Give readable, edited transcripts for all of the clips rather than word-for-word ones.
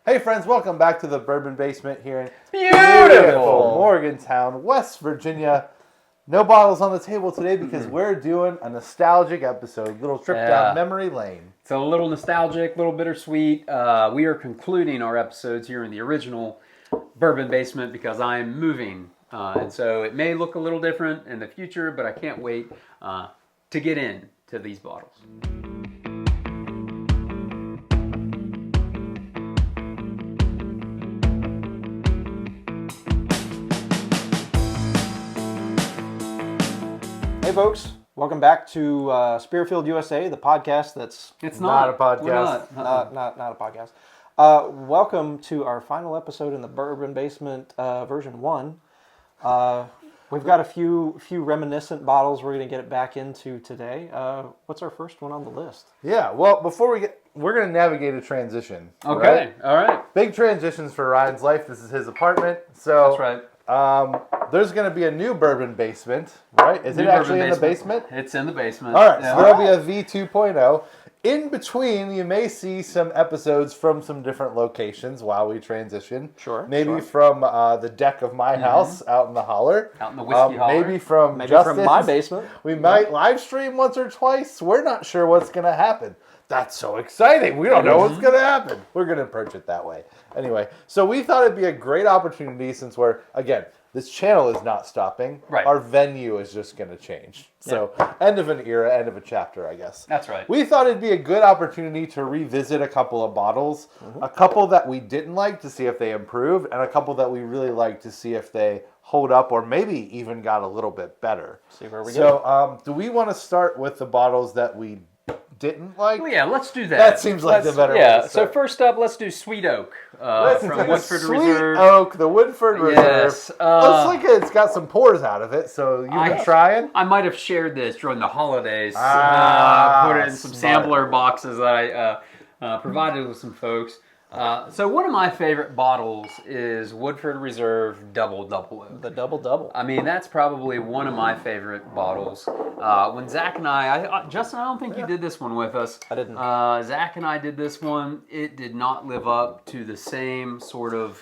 Hey friends, welcome back to the Bourbon Basement here in Beautiful Morgantown, West Virginia. No bottles on the table today because we're doing a nostalgic episode, little trip down memory lane. It's a little nostalgic, a little bittersweet. We are concluding our episodes here in the original Bourbon Basement because I am moving. And so it may look a little different in the future, but I can't wait to get into these bottles. Hey folks, welcome back to Spearfield USA, the podcast that's... It's not a podcast. We're not. Not a podcast. Welcome to our final episode in the Bourbon Basement version 1. We've got a few reminiscent bottles we're going to get it back into today. What's our first one on the list? Yeah, well, we're going to navigate a transition. Okay, all right. Big transitions for Ryan's life. This is his apartment. So That's right. There's going to be a new Bourbon Basement, right? Is it actually in the basement? It's in the basement. All right, Yeah. so there'll be a V2.0. In between, you may see some episodes from some different locations while we transition. Sure. Maybe from the deck of my house out in the holler. Out in the whiskey holler. Maybe from From my basement. We might live stream once or twice. We're not sure what's going to happen. That's so exciting. We don't know what's going to happen. We're going to approach it that way. Anyway, so we thought it'd be a great opportunity since this channel is not stopping. Right. Our venue is just going to change. So end of an era, end of a chapter, I guess. That's right. We thought it'd be a good opportunity to revisit a couple of bottles, a couple that we didn't like to see if they improved, and a couple that we really liked to see if they hold up or maybe even got a little bit better. See where we go. go. So do we want to start with the bottles that we didn't like? Well, yeah, let's do that. That seems like the better way to so start. first up, let's do Sweet Oak from Woodford Sweet Reserve. Oak, the Woodford Reserve. Yes, Looks like it's got some pores out of it, so you've been trying? I might have shared this during the holidays. Put it in some smart. sampler boxes that I provided with some folks. So one of my favorite bottles is Woodford Reserve Double Oak. The double. I mean, that's probably one of my favorite bottles. When Zach and Justin, I don't think you did this one with us. I didn't. Zach and I did this one. It did not live up to the same sort of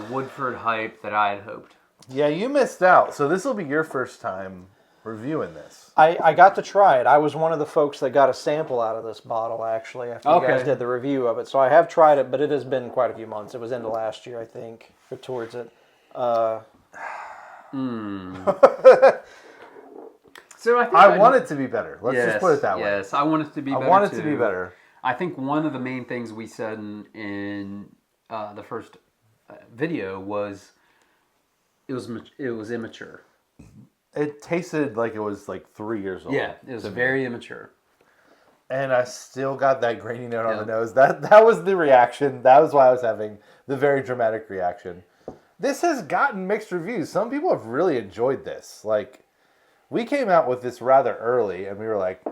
Woodford hype that I had hoped. Yeah, you missed out. So this will be your first time reviewing this. I got to try it. I was one of the folks that got a sample out of this bottle, actually, after you guys did the review of it. So I have tried it, but it has been quite a few months. It was into last year, I think, or towards it. So I want it to be better. Let's just put it that way. Yes, I want it to be better. I want it too. to be better. I think one of the main things we said in the first video was it was immature. It tasted like it was like 3 years old. Yeah, it was very immature. And I still got that grainy note on the nose. That was the reaction. That was why I was having the very dramatic reaction. This has gotten mixed reviews. Some people have really enjoyed this. Like, we came out with this rather early, and we were like,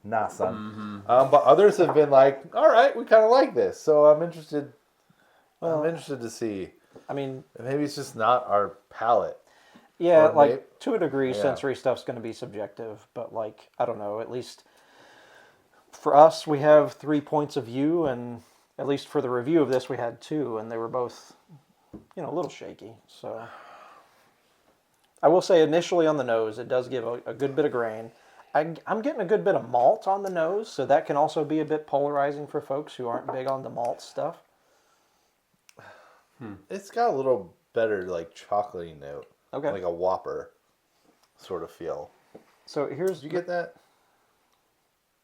nah, son. But others have been like, all right, we kind of like this. So I'm interested. I'm interested to see. I mean, maybe it's just not our palate. Yeah, Or like maybe, to a degree, sensory stuff's going to be subjective, but like, I don't know, at least for us, we have 3 points of view, and at least for the review of this, we had 2, and they were both, a little shaky. So I will say initially on the nose, it does give a good bit of grain. I'm getting a good bit of malt on the nose, so that can also be a bit polarizing for folks who aren't big on the malt stuff. It's got a little better, like, chocolatey note. Okay. Like a Whopper sort of feel. So here's... Did you get that?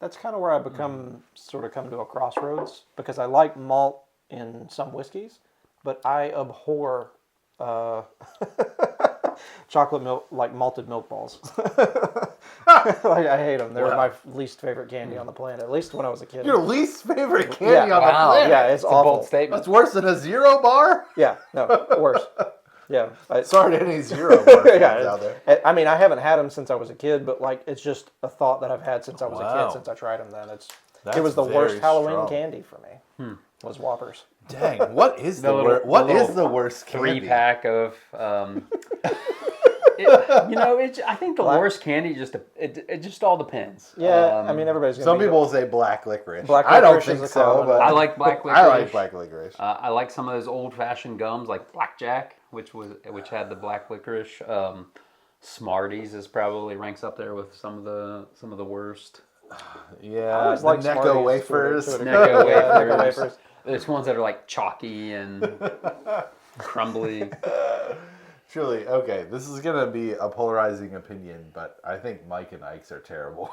That's kind of where I come to a crossroads, because I like malt in some whiskeys, but I abhor chocolate milk, like malted milk balls. I hate them. They're my least favorite candy on the planet, at least when I was a kid. Your least favorite candy on the planet? Yeah, it's awful. A bold statement. That's worse than a Zero bar? Yeah, no, worse. Yeah. Sorry to any Zero bar fans out there. I mean, I haven't had them since I was a kid, but like, it's just a thought that I've had since I was a kid, since I tried them then. It was the worst Halloween candy for me, was Whoppers. Dang, what is the worst candy? 3-pack of I think the worst candy it just all depends. Yeah, I mean everybody's gonna Some be people will say black licorice. Black I don't licorice is think a so, common but one. I like black licorice. I like black licorice. I like some of those old-fashioned gums like Blackjack, which had the black licorice. Smarties ranks up there with some of the worst. Yeah, I always the like Necco Smarties wafers. to a degree. Necco Yeah, wafers. Necco wafers. There's ones that are like chalky and crumbly. Truly, okay, this is going to be a polarizing opinion, but I think Mike and Ike's are terrible.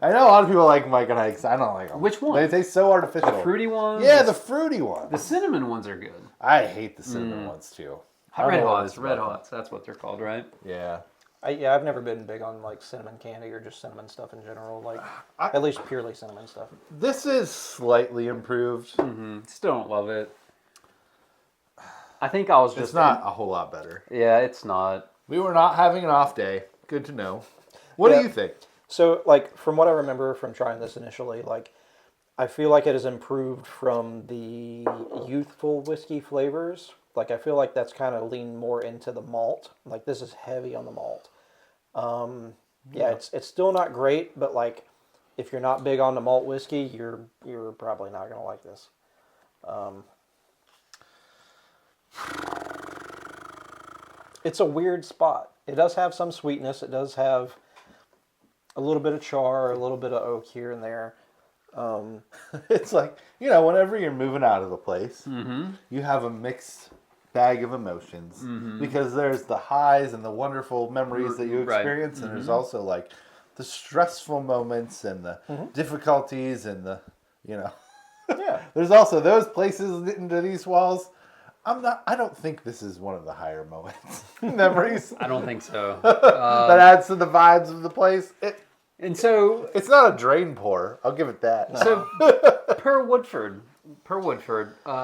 I know a lot of people like Mike and Ike's. I don't like them. Which one? They taste so artificial. The fruity ones? Yeah, the fruity ones. The cinnamon ones are good. I hate the cinnamon ones, too. Red Hots. That's what they're called, right? Yeah. I've never been big on like cinnamon candy or just cinnamon stuff in general. Like at least purely cinnamon stuff. This is slightly improved. Still don't love it. I think I was just... It's not a whole lot better. Yeah, it's not. We were not having an off day. Good to know. What do you think? So, like, from what I remember from trying this initially, like, I feel like it has improved from the youthful whiskey flavors. Like, I feel like that's kind of leaned more into the malt. Like, this is heavy on the malt. Yeah, it's still not great, but, like, if you're not big on the malt whiskey, you're probably not going to like this. It's a weird spot. It does have some sweetness. It does have a little bit of char, a little bit of oak here and there. It's like, whenever you're moving out of a place, you have a mixed bag of emotions because there's the highs and the wonderful memories that you experience, and there's also like the stressful moments and the difficulties and the, Yeah. There's also those places into these walls. I don't think this is one of the higher moments memories. I don't think so. That adds to the vibes of the place. It's not a drain pour. I'll give it that. So per Woodford,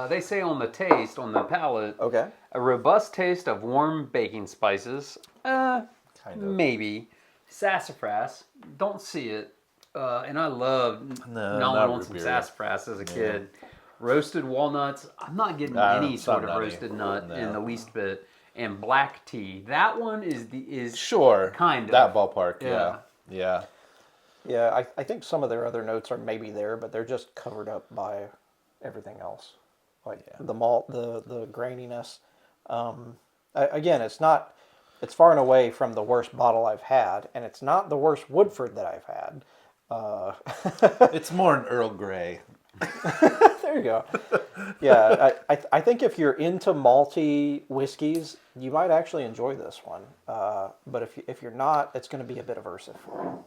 they say on the palate, Okay. a robust taste of warm baking spices. Kind of. Maybe sassafras. Don't see it. And I loved not gnawing on root some beer. sassafras as a kid. Roasted walnuts. I'm not getting any it's not sort of nutty. roasted nut No. in the least bit. And black tea. That one is Sure. kind of That ballpark, Yeah. Yeah. Yeah, I think some of their other notes are maybe there, but they're just covered up by everything else. Like the malt, the graininess. Again, it's far and away from the worst bottle I've had, and it's not the worst Woodford that I've had. It's more an Earl Grey. There you go. Yeah, I think if you're into malty whiskeys, you might actually enjoy this one. But if you're not, it's going to be a bit aversive for you.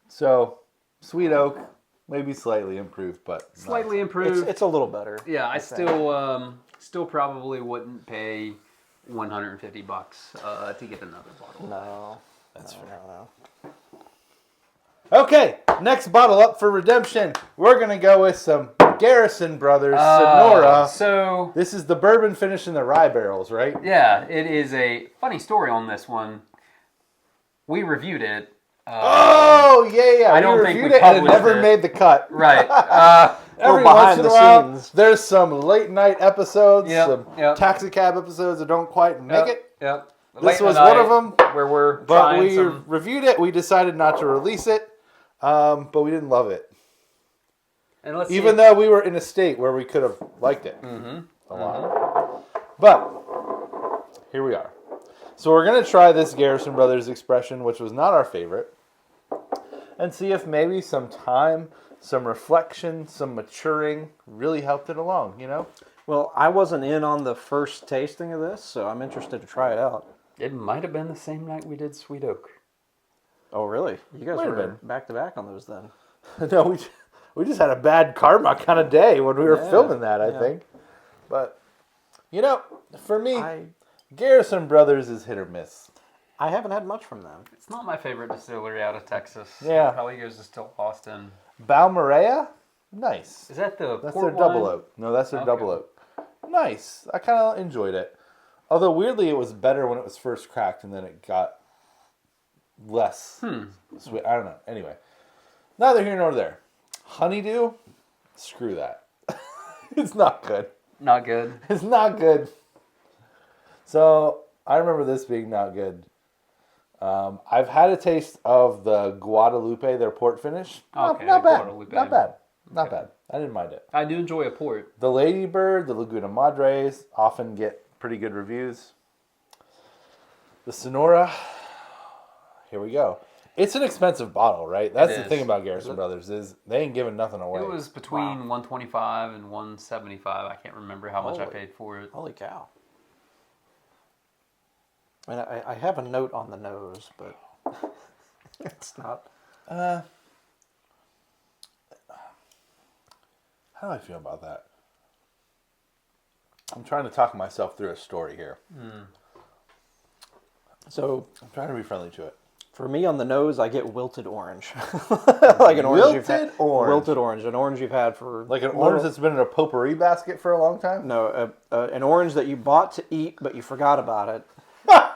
So, Sweet Oak, maybe slightly improved, but slightly improved. It's a little better. Yeah, I think. still probably wouldn't pay $150 to get another bottle. No. That's fair. No. Okay, next bottle up for redemption. We're going to go with some Garrison Brothers Sonora. So, This is the bourbon finished in the rye barrels, right? yeah, it is a funny story on this one. We reviewed it. Oh, yeah. I don't we think reviewed we it and it published never it. made the cut. Right. Every behind once in a the while, scenes. there's some late night episodes, Yep, some yep. taxi cab episodes that don't quite make it. Yep. This Late was night one of them, where we're but trying we some. reviewed it. We decided not to release it, but we didn't love it. And let's Even see. though we were in a state where we could have liked it a lot. But here we are. So we're going to try this Garrison Brothers expression, which was not our favorite, and see if maybe some time, some reflection, some maturing really helped it along, Well, I wasn't in on the first tasting of this, so I'm interested to try it out. It might have been the same night we did Sweet Oak. Oh, really? You guys Might have were been. back to back on those then. No, we just had a bad karma kind of day when we were filming that, I think. But, for me, Garrison Brothers is hit or miss. I haven't had much from them. It's not my favorite distillery out of Texas. Yeah. It probably goes to still Austin. Balmorea? Nice. Is that the That's port their double wine? oak. No, that's their Okay. double oak. Nice. I kind of enjoyed it. Although, weirdly, it was better when it was first cracked, and then it got less sweet. I don't know. Anyway, neither here nor there. Honeydew? Screw that. It's not good. Not good. It's not good. So, I remember this being not good. I've had a taste of the Guadalupe, their port finish. Okay, Not bad. Guadalupe. Not bad. Not Okay. bad. I didn't mind it. I do enjoy a port. The Ladybird, the Laguna Madres often get pretty good reviews. The Sonora, here we go. It's an expensive bottle, right? That's the is. thing about Garrison Brothers is they ain't giving nothing away. It was between 125 and 175. I can't remember how much I paid for it. Holy cow. And I have a note on the nose, but it's not. How do I feel about that? I'm trying to talk myself through a story here. So I'm trying to be friendly to it. for me on the nose, I get wilted orange. Like an orange you've had. Wilted orange. Wilted orange. An orange you've had for... Like an orange that's been in a potpourri basket for a long time? No, an orange that you bought to eat, but you forgot about it.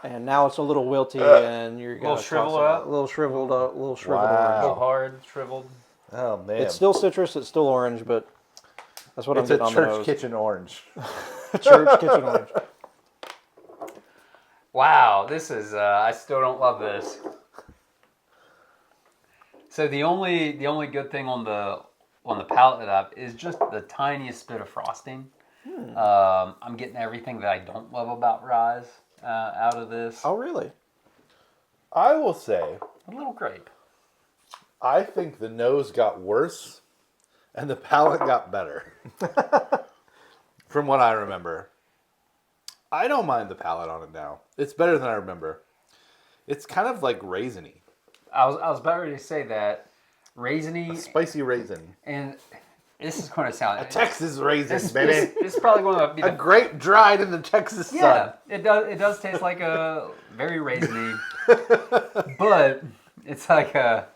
And now it's a little wilty, and you're going to shriveled up? A little shriveled up, a little shriveled Wow. A little orange. hard, shriveled. Oh, man. It's still citrus, it's still orange, but that's what It's I'm a getting on the church nose. kitchen orange. Church kitchen orange. Wow, this is. I still don't love this. So the only good thing on the palate that I've is just the tiniest bit of frosting. I'm getting everything that I don't love about Rise out of this. Oh, really? I will say, A little grape. I think the nose got worse and the palate got better. From what I remember. I don't mind the palate on it now. It's better than I remember. It's kind of like raisiny. I was about ready to say that raisiny Spicy raisin. and this is going to sound Texas raisin, This, baby. this is probably going to be A the grape dried in the Texas sun. yeah. It does taste like a very raisiny, but it's like a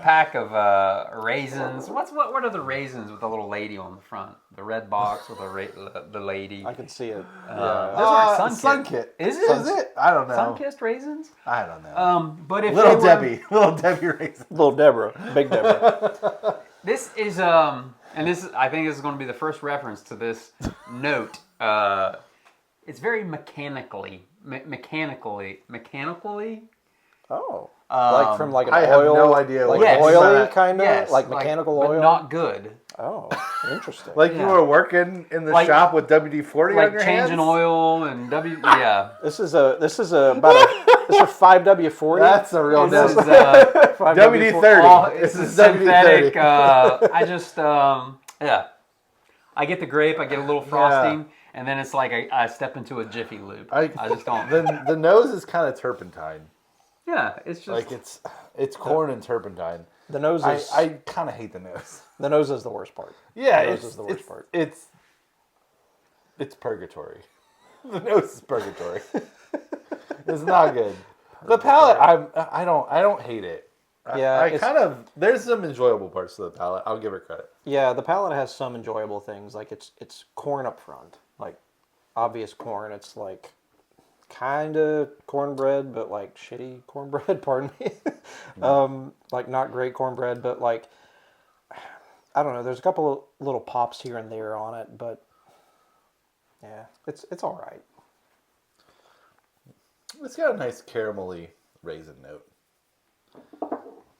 pack of raisins. What are the raisins with the little lady on the front? The red box with the lady. I can see it. Those are Sun-Kit. Is it? Is it? I don't know. Sun-kissed raisins? I don't know. But if Little they were- Debbie. Little Debbie raisin. Little Deborah. Big Deborah. This is and this is, I think this is going to be the first reference to this note. It's very mechanically. Oh. Like from like an I have oil. no idea Like what Yes. you're oily saying. kind of? Yes, like mechanical but oil? not good. Oh, interesting. Like you Yeah. were working in the Like- shop with WD-40 on Like your changing hands? oil and yeah. This is a this is a 5W40. That's a real This is nose. 5W40. all, WD-30. it's This is synthetic. WD-30. I just yeah. I get the grape. I get a little frosting, and then it's like I step into a Jiffy Lube. I just don't. The nose is kind of turpentine. Yeah, it's just Like it's corn and turpentine. The nose is I kind of hate the nose. the nose is the worst part. Yeah, The nose it's is the worst part. It's purgatory. The nose is purgatory. It's not good. The palate, I don't hate it. Yeah, I it's- kind of there's some enjoyable parts to the palate. I'll give it credit. Yeah, the palate has some enjoyable things. Like it's corn up front, like obvious corn. It's like kind of cornbread, but like shitty cornbread. Pardon me. Like not great cornbread, but like I don't know. There's a couple of little pops here and there on it, but yeah, it's all right. It's got a nice caramelly raisin note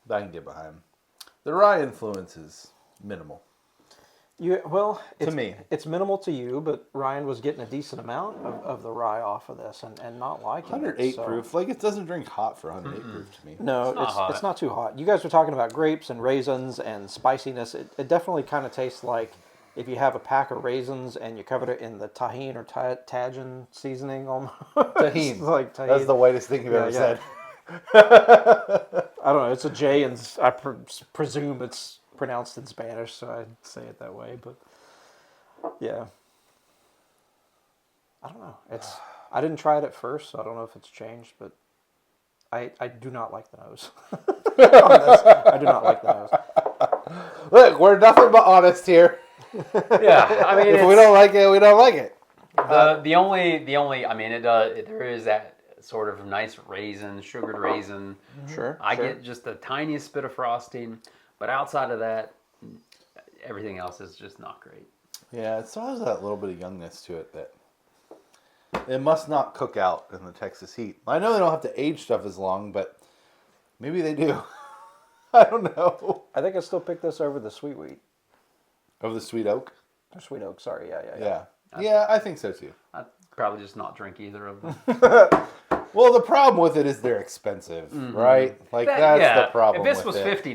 that I can get behind. The rye influence is minimal. To me. it's minimal to you, but Ryan was getting a decent amount of the rye off of this and not liking 108 it. So. proof. Like it doesn't drink hot for 108 proof to me. No, not hot. it's not too hot. You guys were talking about grapes and raisins and spiciness. It definitely kind of tastes like if you have a pack of raisins and you covered it in the tahine or Tajin seasoning almost. Tahine. Like tahine. That's the whitest thing you've ever yeah. said. I don't know. It's a J, and I presume it's pronounced in Spanish, so I say it that way. But yeah, I don't know. I didn't try it at first, so I don't know if it's changed. But I do not like the nose. I do not like the nose. Look, we're nothing but honest here. yeah. I mean, If we don't like it, we don't like it. the only. I mean, there is that sort of nice raisin, sugared raisin. Sure. I sure. get just the tiniest bit of frosting, but outside of that, everything else is just not great. Yeah, it still has that little bit of youngness to it that It must not cook out in the Texas heat. I know they don't have to age stuff as long, but maybe they do. I don't know. I think I still pick this over the sweet wheat. Over the sweet oak? Or sweet oak, sorry. Yeah. Yeah, I think so too. I'd probably just not drink either of them. Well, the problem with it is they're expensive, right? Like, that's the problem If this was with it. $50,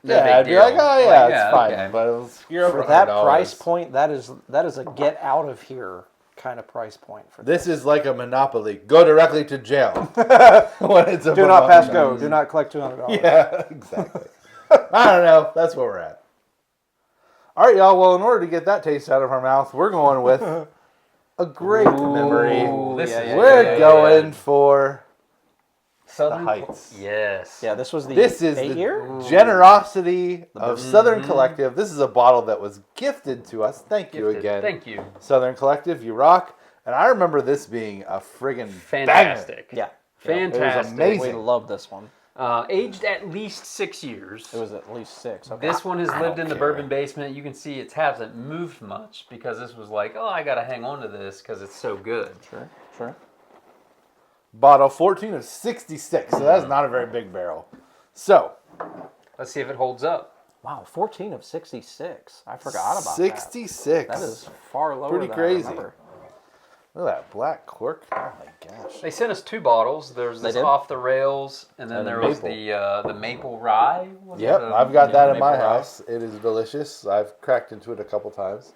no Yeah, big I'd be deal. like, oh yeah, it's fine. okay. But you're over For that $100. price point, that is a get out of here kind of price point for This is like a monopoly. Go directly to jail. When it's a Do not monopoly. pass go. Do not collect $200. Yeah, exactly. I don't know. That's where we're at. All right, y'all. Well, in order to get that taste out of our mouth, we're going with a grape memory. This is- We're going for Southern the Heights. Yes. Yeah, this was the This is 8 the year. generosity of Southern Collective. This is a bottle that was gifted to us. Thank you Gifted. again. Thank you. Southern Collective, you rock. And I remember this being a friggin' Fantastic. Yeah, Fantastic. amazing. we love this one. Aged at least 6 years. It was at least 6. Okay. This one has lived in the care. bourbon basement. You can see it hasn't moved much because this was like, oh, I got to hang on to this because it's so good. Sure. Bottle 14 of 66. So that's not a very big barrel. So, Let's see if it holds up. Wow, 14 of 66. I forgot about 66. that. That is far lower Pretty than crazy. I remember. Look at that black cork. Oh my gosh. They sent us 2 bottles. There's this did? off the rails, and then And there the was maple. the maple rye. Was Yep, it? I've got that in maple my rye. house. It is delicious. I've cracked into it a couple times.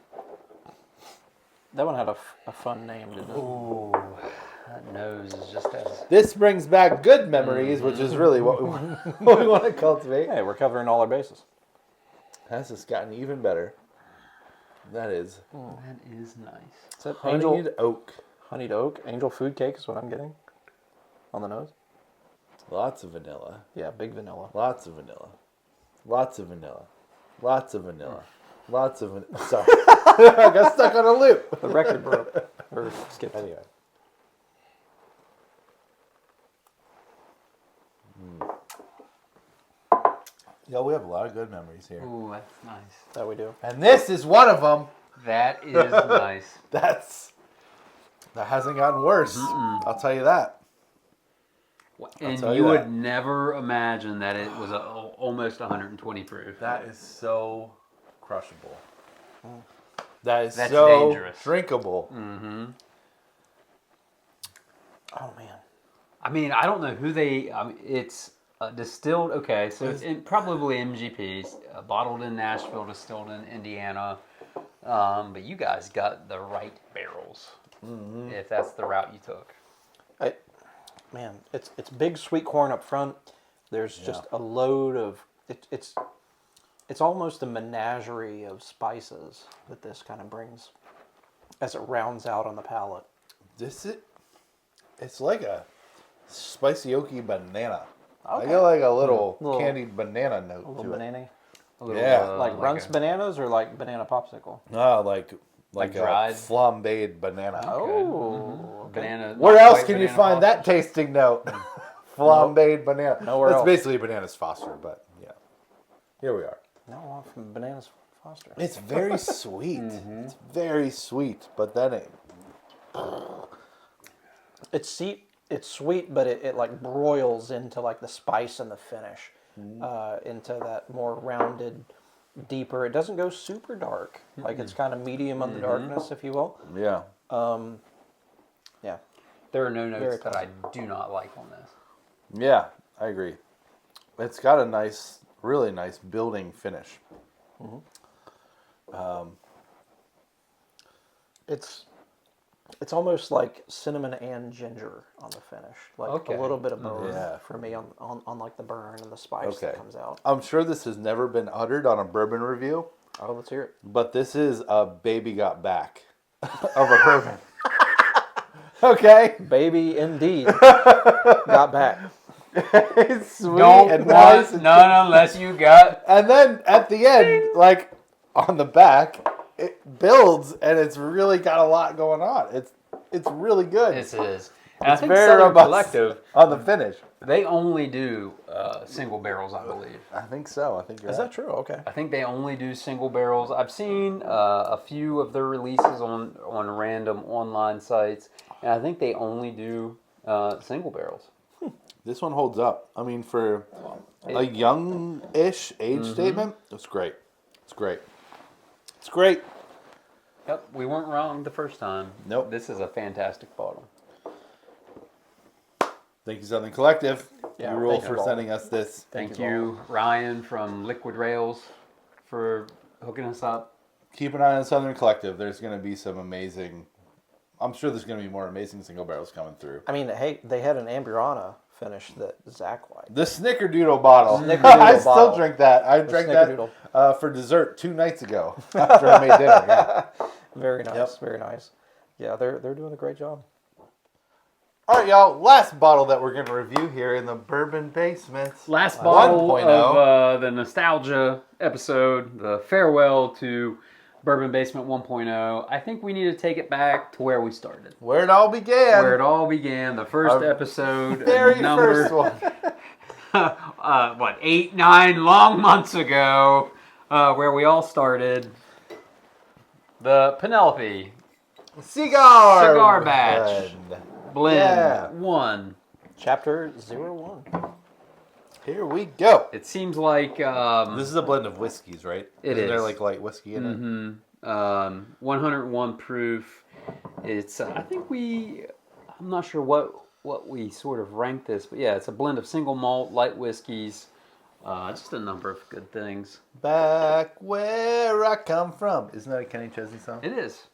That one had a fun name, didn't it? Ooh, that nose is just as. This brings back good memories, which is really what we want, what we want to cultivate. Hey, we're covering all our bases. Has just gotten even better. That is That is nice. Is that honeyed oak. honeyed oak? Angel food cake is what I'm getting on the nose. Lots of vanilla. Yeah, big vanilla. Lots of vanilla. Lots of vanilla. Lots of vanilla. Lots of vanilla. Sorry. I got stuck on a loop. The record broke. Or skipped. Anyway. Yo, we have a lot of good memories here. Ooh, that's nice. That we do. And this is one of them. That is nice. That hasn't gotten worse. I'll tell you that. And tell you you would that. never imagine that it was almost 120 proof. That is so crushable. That's so dangerous. Drinkable. Oh man. I mean, I don't know who they. It's distilled. Okay, so it's probably MGPs, bottled in Nashville, distilled in Indiana. But you guys got the right barrels, if that's the route you took. Man, it's big sweet corn up front. There's just a load of it's almost a menagerie of spices that this kind of brings as it rounds out on the palate. It's like a spicy oaky banana. I Okay. get like a little Little- candied banana note A little to it. banana, A little, Yeah. like Runts bananas or like banana popsicle. Oh, like a dried? flambéed banana. Oh, banana. Where not else quite can you banana find that popsicle. tasting note? Flambéed banana. Nowhere That's else. basically banana's Foster, but yeah. Here we are. no, I want from bananas Foster. It's very sweet. It's very sweet, but then It's sweet, but it like broils into like the spice and the finish, into that more rounded, deeper. It doesn't go super dark. Like it's kind of medium on the darkness, if you will. yeah. Yeah. There are no Very notes that I do not like on this. Yeah, I agree. It's got a nice, really nice building finish. It's almost like cinnamon and ginger on the finish, like Okay. a little bit of both Yeah. for me on like the burn and the spice that comes out. I'm sure this has never been uttered on a bourbon review, Oh, let's hear it. but this is a baby got back of a bourbon. Okay? Baby, indeed, got back. It's sweet Don't and want nice. none unless you got. And then at the end, like on the back, it builds and it's really got a lot going on. It's really good This is. And I It's think very Southern robust. Collective. on the finish. They only do single barrels, I believe. I think so. I think you're Is right. that true? Okay. I think they only do single barrels. I've seen a few of their releases on random online sites, and I think they only do single barrels. This one holds up. I mean, for a young-ish age statement, it's great. It's great. It's great. Yep, we weren't wrong the first time. Nope. This is a fantastic bottle. Thank you, Southern Collective. Yeah, you rule thank you for all. sending us this. Thank you, Ryan from Liquid Rails, for hooking us up. Keep an eye on Southern Collective. There's going to be some amazing... I'm sure there's going to be more amazing single barrels coming through. I mean, hey, they had an Amburana finish that Zach liked. The Snickerdoodle bottle. Snickerdoodle I still bottle. drink that. I drank that Snickerdoodle. for dessert 2 nights ago after I made dinner. Yeah. Very nice. Yep. Very nice. Yeah, they're doing a great job. All right, y'all. Last bottle that we're going to review here in the Bourbon Basement. Last bottle 1.0. of the nostalgia episode, the farewell to Bourbon Basement 1.0. I think we need to take it back to where we started. Where it all began. Where it all began, the first Our episode. very number, first one. 8, 9 long months ago, where we all started. The Penelope Cigar batch. Blend Yeah. 1. Chapter 01. Here we go. It seems like This is a blend of whiskeys, right? It Isn't there is. like light whiskey in it? 101 proof. It's I think I'm not sure what we sort of rank this, but yeah, it's a blend of single malt light whiskeys. Just a number of good things. Back where I come from. Isn't that a Kenny Chesney song? It is.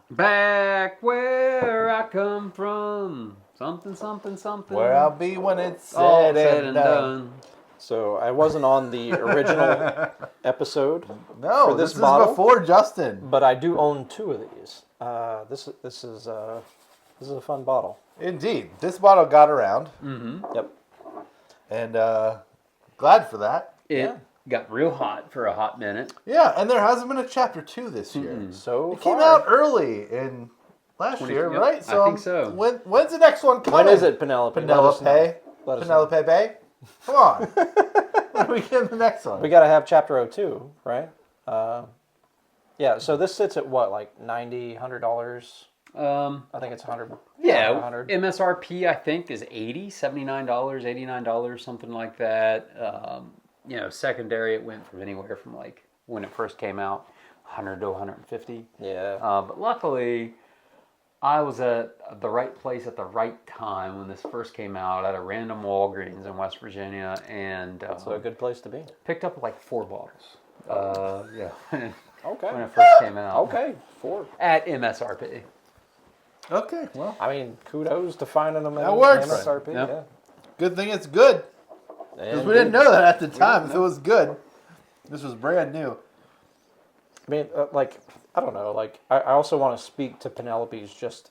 Back where I come from, something, something, something. Where I'll be when it's all said and done. So I wasn't on the original episode, No, for this this bottle? is before Justin. but I do own 2 of these. This is a fun bottle. Indeed. This bottle got around, Yep. and glad for that. It got real hot for a hot minute. Yeah, and there hasn't been a chapter 2 this year. So It came far. out early in last 20 year, yep, right? I think so. When's the next one coming? When is it, Penelope? Let us know. Penelope? Let us know. Penelope Bay? Come on. When are we getting the next one? We got to have chapter 02, right? Yeah. So this sits at what, like $90, $100? I think it's 100. Yeah, 100. MSRP I think is $80, $79, $89, something like that. Secondary it went from anywhere from like when it first came out, 100 to 150. Yeah. But luckily, I was at the right place at the right time when this first came out at a random Walgreens in West Virginia, and So a good place to be. picked up like 4 bottles. Yeah, when Okay. it first came out. Okay. 4. At MSRP. Okay, well, I mean, kudos to finding them That works. MSRP. Yep. Yeah. good thing it's good. Because we didn't know that at the time if it was good. This was brand new. I mean, I don't know. Like, I also want to speak to Penelope's just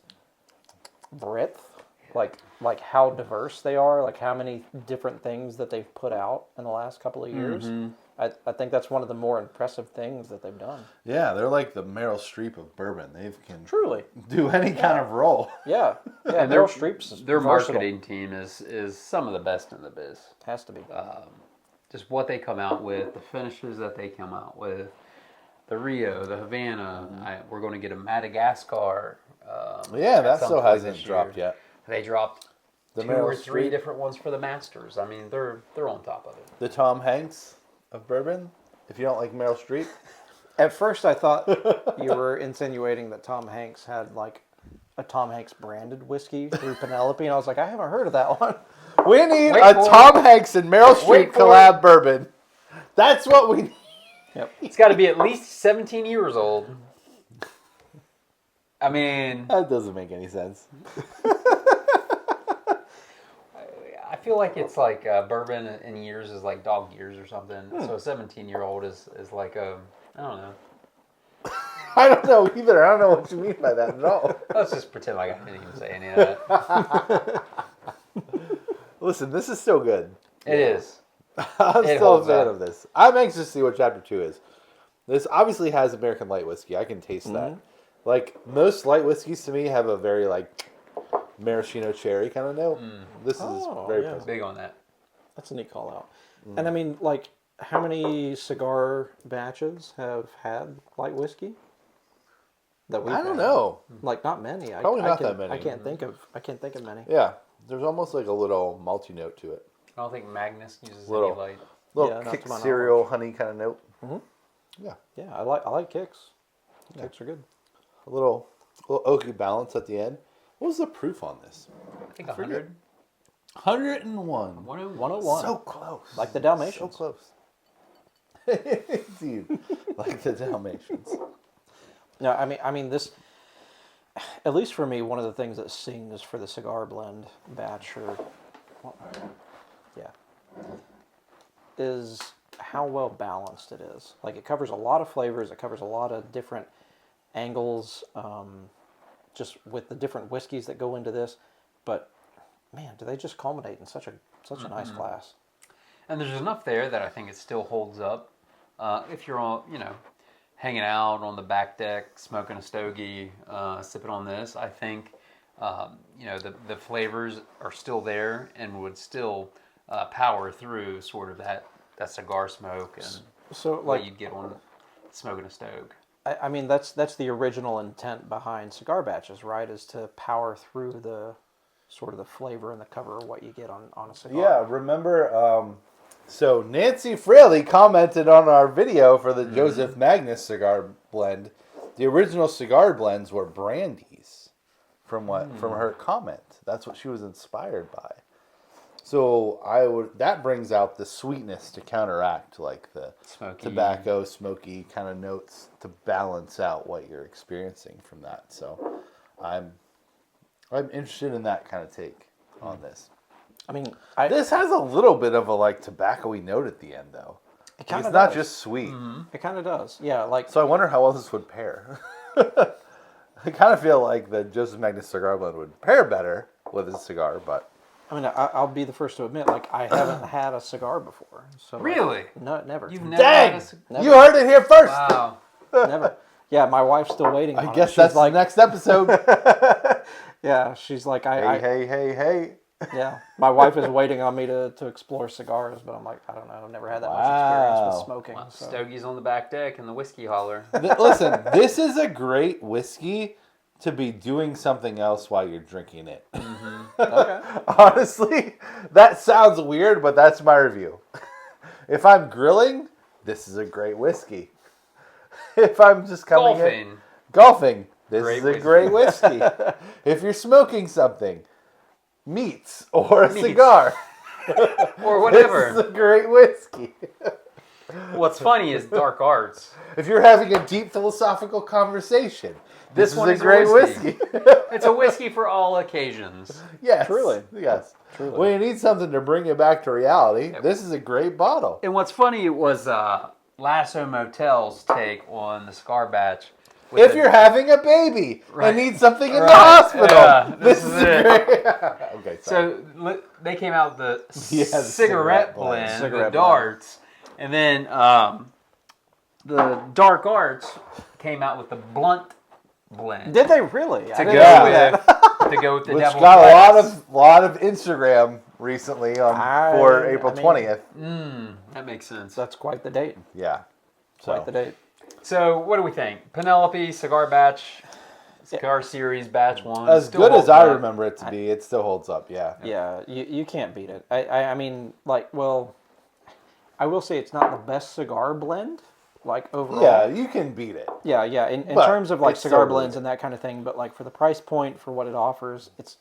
breadth, like how diverse they are, like how many different things that they've put out in the last couple of years. I think that's one of the more impressive things that they've done. Yeah, they're like the Meryl Streep of bourbon. They can Truly. do any kind of role. Yeah. Yeah. And Meryl Streep's their versatile. marketing team is some of the best in the biz. Has to be. Just what they come out with, the finishes that they come out with, the Rio, the Havana. We're going to get a Madagascar. Yeah, that at some still point hasn't this dropped year. yet. They dropped The 2 Meryl or 3 Streep. different ones for the Masters. I mean, they're on top of it. The Tom Hanks of bourbon. If you don't like Meryl Streep. At first, I thought you were insinuating that Tom Hanks had like a Tom Hanks branded whiskey through Penelope, and I was like, I haven't heard of that one. We need Wait a for Tom Hanks and Meryl Streep Wait for collab bourbon. That's what we need. It's got to be at least 17 years old. I mean, That doesn't make any sense. I feel like it's like bourbon in years is like dog years or something. So a 17-year-old is like I don't know. I don't know either. I don't know what you mean by that at all. Let's just pretend like I didn't even say any of that. Listen, this is still good. It is. I'm It still a holds fan up. of this. I'm anxious to see what chapter 2 is. This obviously has American light whiskey. I can taste that. Like most light whiskeys to me have a very like maraschino cherry kind of note. This is very pleasant. Big on that. That's a neat call out. And I mean, like, how many cigar batches have had light whiskey? That we've I don't had? know. Like, not many. Probably not that many. I can't think of many. Yeah, there's almost like a little malty note to it. I don't think Magnus uses Little. any light. Little not kick to my cereal honey kind of note. Yeah, Yeah, I like kicks. Kicks are good. a little oaky balance at the end. What was the proof on this? I think 100. 101. 101. So close. Like the Dalmatians. So close. Dude, like the Dalmatians. No, I mean this. At least for me, one of the things that sings for the cigar blend batch, is how well balanced it is. Like, it covers a lot of flavors. It covers a lot of different angles, just with the different whiskeys that go into this. But man, do they just culminate in such a nice glass? And there's enough there that I think it still holds up. If you're all, hanging out on the back deck, smoking a stogie, sipping on this, I think, the flavors are still there and would still power through sort of that cigar smoke and So, what like, you'd get on smoking a stogie. I mean, that's the original intent behind cigar batches, right? Is to power through the sort of the flavor and the cover of what you get on a cigar. Yeah, remember, so Nancy Fraley commented on our video for the Joseph Magnus cigar blend. The original cigar blends were brandies from her comment. That's what she was inspired by. So that brings out the sweetness to counteract like the Smoky. tobacco, smoky kind of notes to balance out what you're experiencing from that. So I'm interested in that kind of take on this. I mean, This has a little bit of a like tobacco-y note at the end, though. it kind It's of not does. just sweet. It kind of does. Yeah, like So I wonder how well this would pair. I kind of feel like the Joseph Magnus cigar blend would pair better with a cigar, but I mean, I'll be the first to admit, like, I haven't had a cigar before. So like, Really? no, never. You've never had dang, a cigar? Never. you heard it here first. Wow. Never. Yeah, my wife's still waiting. I on guess it. that's She's like, the next episode. yeah, she's like, hey. yeah. My wife is waiting on me to explore cigars, but I'm like, I don't know. I've never had that much experience Wow. with smoking. Wow. So. Stogies on the back deck and the whiskey holler. Listen, this is a great whiskey to be doing something else while you're drinking it. Okay. Honestly, that sounds weird, but that's my review. If I'm grilling, this is a great whiskey. If I'm just coming in golfing, this Great is a whiskey. great whiskey. If you're smoking something, meats or a Meats. cigar, Or this whatever. is a great whiskey. What's funny is dark arts. If you're having a deep philosophical conversation, this is one a is a great whiskey. whiskey. It's a whiskey for all occasions. Yes. Truly. Yes. Truly. When you need something to bring you back to reality, this is a great bottle. And what's funny was Lasso Motel's take on the cigar batch. If you're having a baby Right. and need something in the Right. hospital, Yeah, this this is is a it. great. Okay, sorry. So they came out with the Yeah, the cigarette cigarette blend. blend, Cigarette the blend. darts, and then the dark arts came out with the blunt blend Did they really? to I go didn't know that. to go with the Which devil's got lettuce. a lot of Instagram recently for April 20th. That makes sense. That's quite the date. Yeah. Quite the date. So what do we think? Penelope cigar batch, cigar series batch one. As still good as holds I up. remember it to be, it still holds up. Yeah. Yeah, you can't beat it. I mean, like, well, I will say it's not the best cigar blend, like, overall. Yeah, you can beat it. Yeah. In But terms of, like, it's cigar still blends really and that kind of thing, but, like, for the price point, for what it offers, it's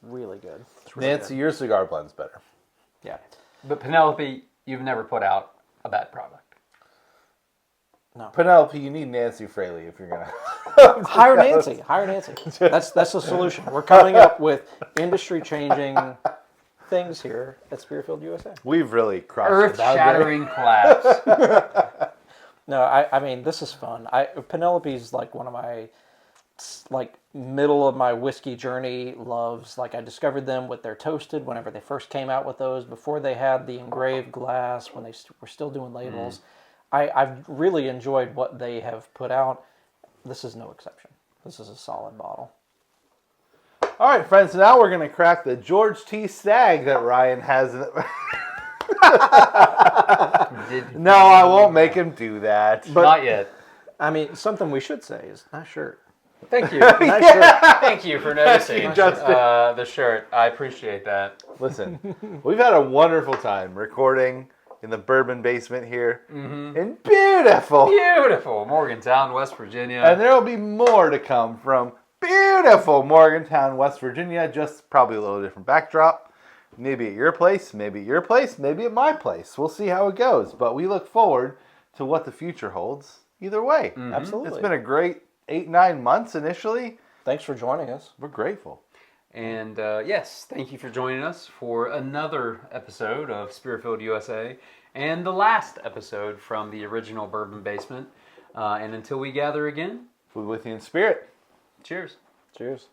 really good. It's really Nancy, your cigar blend's better. good. Yeah. But Penelope, you've never put out a bad product. Penelope, you need Nancy Fraley if you're gonna Hire Nancy. Hire Nancy. That's the solution. We're coming up with industry-changing things here at Spearfield, USA. We've really crossed the boundary. Earth-shattering collapse. No, I mean, this is fun. Penelope's like one of my, like, middle of my whiskey journey loves. Like, I discovered them with their toasted whenever they first came out with those, before they had the engraved glass, when they were still doing labels. I've really enjoyed what they have put out. This is no exception. This is a solid bottle. All right, friends. So now we're gonna crack the George T. Stagg that Ryan has. No, I won't make him do that. But- Not yet. I mean, something we should say is nice shirt. Thank you. Nice shirt. Thank you for noticing the shirt. I appreciate that. Listen, we've had a wonderful time recording in the Bourbon Basement here in Beautiful Morgantown, West Virginia. and there will be more to come from beautiful Morgantown, West Virginia. Just probably a little different backdrop. Maybe at your place, maybe at your place, maybe at my place. We'll see how it goes. But we look forward to what the future holds either way. Absolutely. It's been a great 8-9 months initially. Thanks for joining us. We're grateful. And yes, thank you for joining us for another episode of Spirit-Filled USA and the last episode from the original Bourbon Basement. And until we gather again, Food with you in spirit. cheers. Cheers.